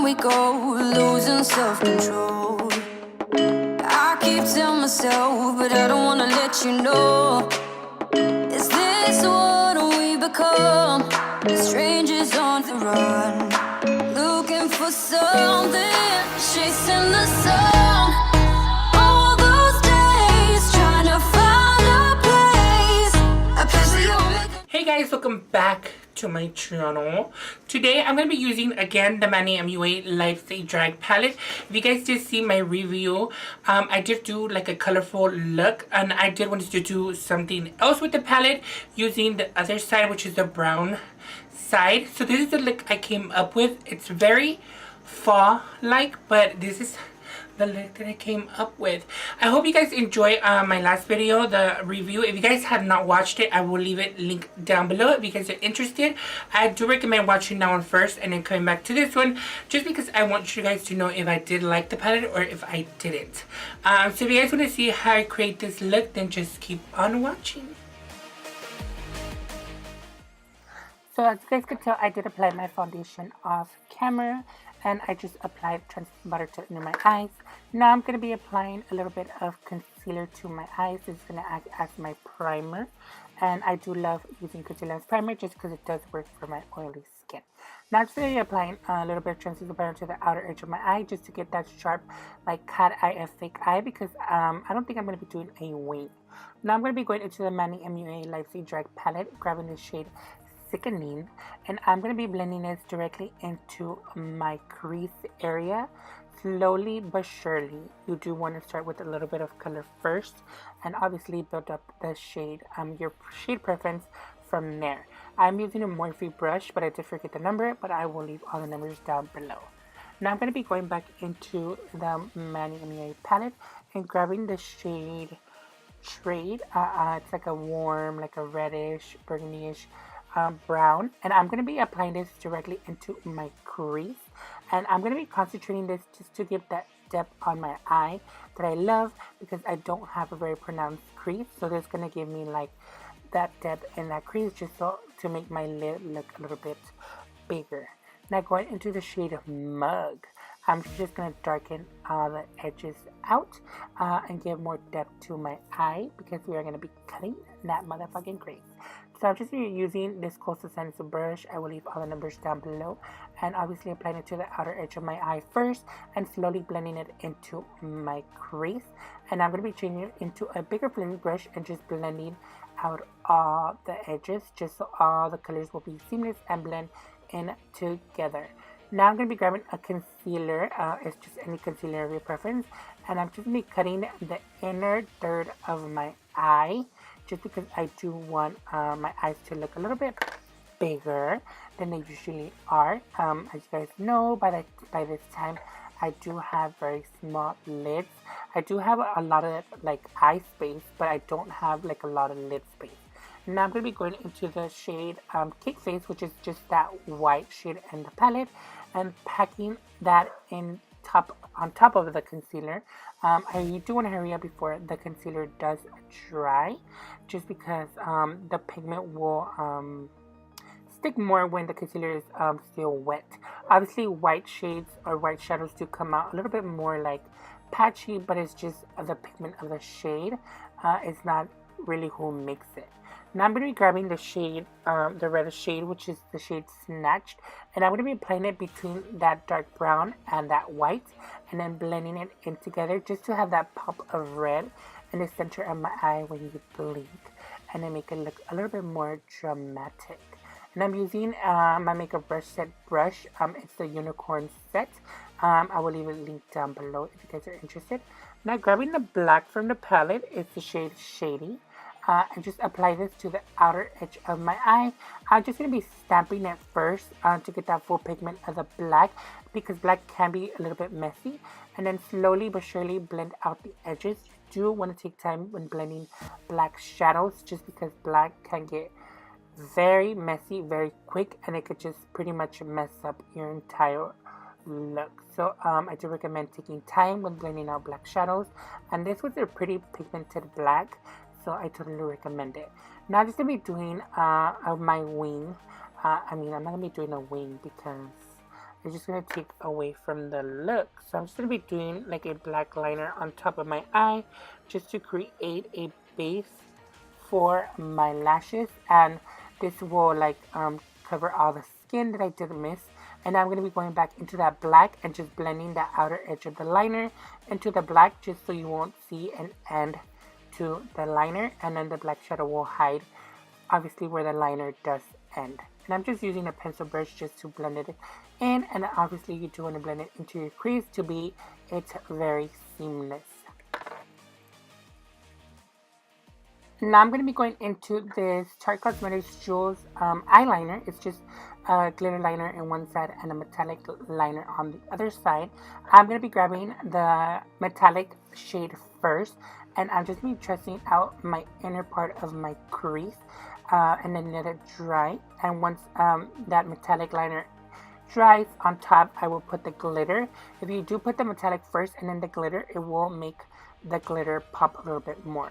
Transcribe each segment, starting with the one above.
we go, losing self-control. I keep telling myself, but I don't wanna let you know. Is this what we become? Strangers on the run, looking for something, chasing the sun. All those days, trying to find a place, a place where you'll make. Hey guys, welcome back to my channel. Today I'm going to be using again the Manny MUA Lifestyle Drag Palette. If you guys did see my review, I did do like a colorful look, and I did want to do something else with the palette using the other side, which is the brown side. So this is the look I came up with. It's very fall like, but this is the look that I came up with. I hope you guys enjoy my last video, the review. If you guys have not watched it, I will leave it linked down below if you guys are interested. I do recommend watching that one first and then coming back to this one, just because I want you guys to know if I did like the palette or if I didn't. So if you guys want to see how I create this look, then just keep on watching. So as you guys could tell, I did apply my foundation off camera, and I just applied translucent butter to under my eyes. Now I'm going to be applying a little bit of concealer to my eyes. It's going to act as my primer, and I do love using concealer as primer just because it does work for my oily skin. Now I'm just going to be applying a little bit of translucent butter to the outer edge of my eye just to get that sharp, like cat eye of fake eye, because I don't think I'm going to be doing a wing. Now I'm going to be going into the Manny MUA Lifestyle Drag Palette, grabbing the shade Sickening, and I'm going to be blending this directly into my crease area, slowly but surely. You do want to start with a little bit of color first, and obviously build up the shade, your shade preference from there. I'm using a Morphe brush, but I did forget the number, but I will leave all the numbers down below. Now I'm going to be going back into the Manny MUA palette and grabbing the shade Trade. It's like a warm, like a reddish, burgundy-ish brown, and I'm going to be applying this directly into my crease, and I'm going to be concentrating this just to give that depth on my eye that I love, because I don't have a very pronounced crease, so this is going to give me like that depth in that crease just so to make my lid look a little bit bigger. Now going into the shade of Mug, I'm just going to darken all the edges out and give more depth to my eye, because we are going to be cutting that motherfucking crease. So I'm just using this Coastal Sands brush. I will leave all the numbers down below, and obviously applying it to the outer edge of my eye first and slowly blending it into my crease. And I'm going to be changing it into a bigger blending brush and just blending out all the edges just so all the colors will be seamless and blend in together. Now I'm going to be grabbing a concealer. It's just any concealer of your preference, and I'm just going to be cutting the inner third of my eye, just because I do want my eyes to look a little bit bigger than they usually are. As you guys know, by this time, I do have very small lids. I do have a lot of like eye space, but I don't have like a lot of lid space. Now I'm going to be going into the shade Cake Face, which is just that white shade in the palette, and packing that on top of the concealer. I do want to hurry up before the concealer does dry, just because the pigment will stick more when the concealer is still wet. Obviously white shades or white shadows do come out a little bit more like patchy, but it's just the pigment of the shade. It's not really who makes it. Now I'm going to be grabbing the shade, the reddish shade, which is the shade Snatched, and I'm going to be applying it between that dark brown and that white, and then blending it in together just to have that pop of red in the center of my eye when you blink, and then make it look a little bit more dramatic. And I'm using my makeup brush set brush. It's the Unicorn set. I will leave a link down below if you guys are interested. Now grabbing the black from the palette, it's the shade Shady. And just apply this to the outer edge of my eye. I'm just going to be stamping it first to get that full pigment of the black, because black can be a little bit messy. And then slowly but surely blend out the edges. You do want to take time when blending black shadows, just because black can get very messy very quick, and it could just pretty much mess up your entire look. So I do recommend taking time when blending out black shadows, and this was a pretty pigmented black, so I totally recommend it. Now I'm just going to be doing my wing. I'm not going to be doing a wing because is just going to take away from the look. So I'm just going to be doing like a black liner on top of my eye just to create a base for my lashes, and this will like cover all the skin that I did miss. And now I'm going to be going back into that black and just blending the outer edge of the liner into the black, just so you won't see an end to the liner, and then the black shadow will hide obviously where the liner does end. And I'm just using a pencil brush just to blend it in, and obviously you do want to blend it into your crease to be it's very seamless. Now I'm going to be going into this Tarte Cosmetics Jewels eyeliner. It's just a glitter liner on one side and a metallic liner on the other side. I'm going to be grabbing the metallic shade first, and I'm just going to be tracing out my inner part of my crease and then let it dry. And once that metallic liner dries on top, I will put the glitter. If you do put the metallic first and then the glitter, it will make the glitter pop a little bit more.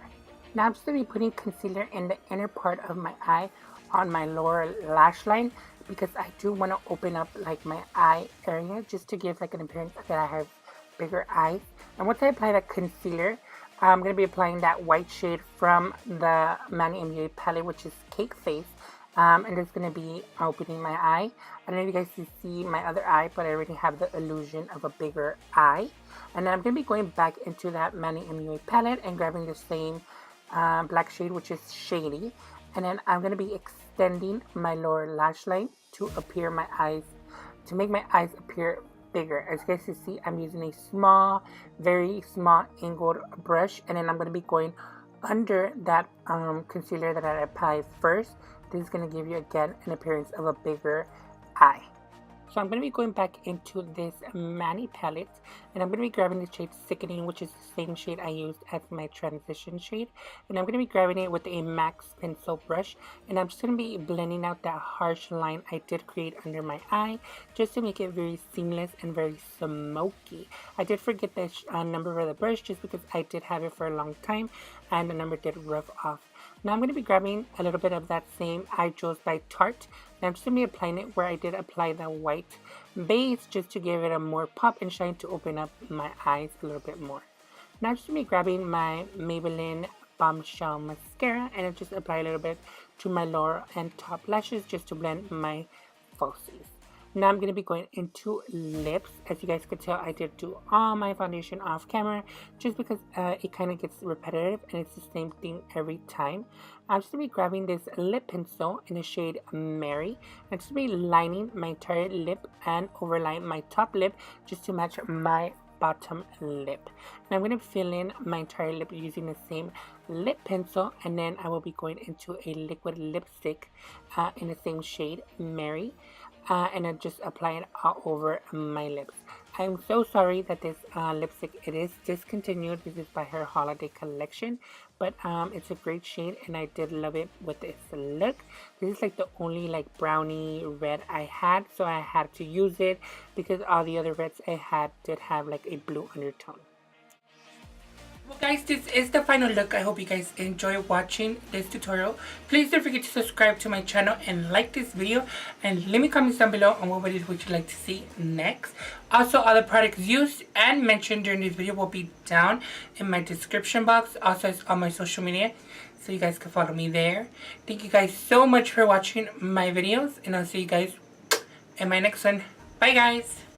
Now I'm just going to be putting concealer in the inner part of my eye on my lower lash line, because I do want to open up like my eye area just to give like an appearance that I have bigger eyes. And once I apply that concealer, I'm going to be applying that white shade from the Manny palette, which is Cake Face. And it's going to be opening my eye. I don't know if you guys can see my other eye, but I already have the illusion of a bigger eye. And then I'm going to be going back into that Manny palette and grabbing the same black shade, which is Shady, and then I'm going to be extending my lower lash line to appear my eyes, to make my eyes appear bigger. As you guys can see, I'm using a small, very small angled brush, and then I'm going to be going under that concealer that I applied first. This is going to give you again an appearance of a bigger eye. So I'm going to be going back into this Manny palette, and I'm going to be grabbing the shade Sickening, which is the same shade I used as my transition shade. And I'm going to be grabbing it with a MAC pencil brush, and I'm just going to be blending out that harsh line I did create under my eye, just to make it very seamless and very smoky. I did forget the number of the brush just because I did have it for a long time, and the number did rough off. Now I'm going to be grabbing a little bit of that same Eye Jewels by Tarte. And I'm just going to be applying it where I did apply the white base, just to give it a more pop and shine to open up my eyes a little bit more. Now I'm just going to be grabbing my Maybelline Bombshell Mascara, and I just apply a little bit to my lower and top lashes just to blend my falsies. Now I'm going to be going into lips. As you guys could tell, I did do all my foundation off camera just because it kind of gets repetitive and it's the same thing every time. I'm just going to be grabbing this lip pencil in the shade Mary. I'm just going to be lining my entire lip and overline my top lip just to match my bottom lip. And I'm going to fill in my entire lip using the same lip pencil, and then I will be going into a liquid lipstick in the same shade Mary. And then just apply it all over my lips. I'm so sorry that this lipstick, it is discontinued. This is by her holiday collection, but it's a great shade and I did love it with this look. This is like the only like brownie red I had, so I had to use it because all the other reds I had did have like a blue undertone. Well guys, this is the final look. I hope you guys enjoy watching this tutorial. Please don't forget to subscribe to my channel and like this video, and leave me comments down below on what videos would you like to see next. Also, all the products used and mentioned during this video will be down in my description box. Also, it's on my social media, so you guys can follow me there. Thank you guys so much for watching my videos, and I'll see you guys in my next one. Bye guys!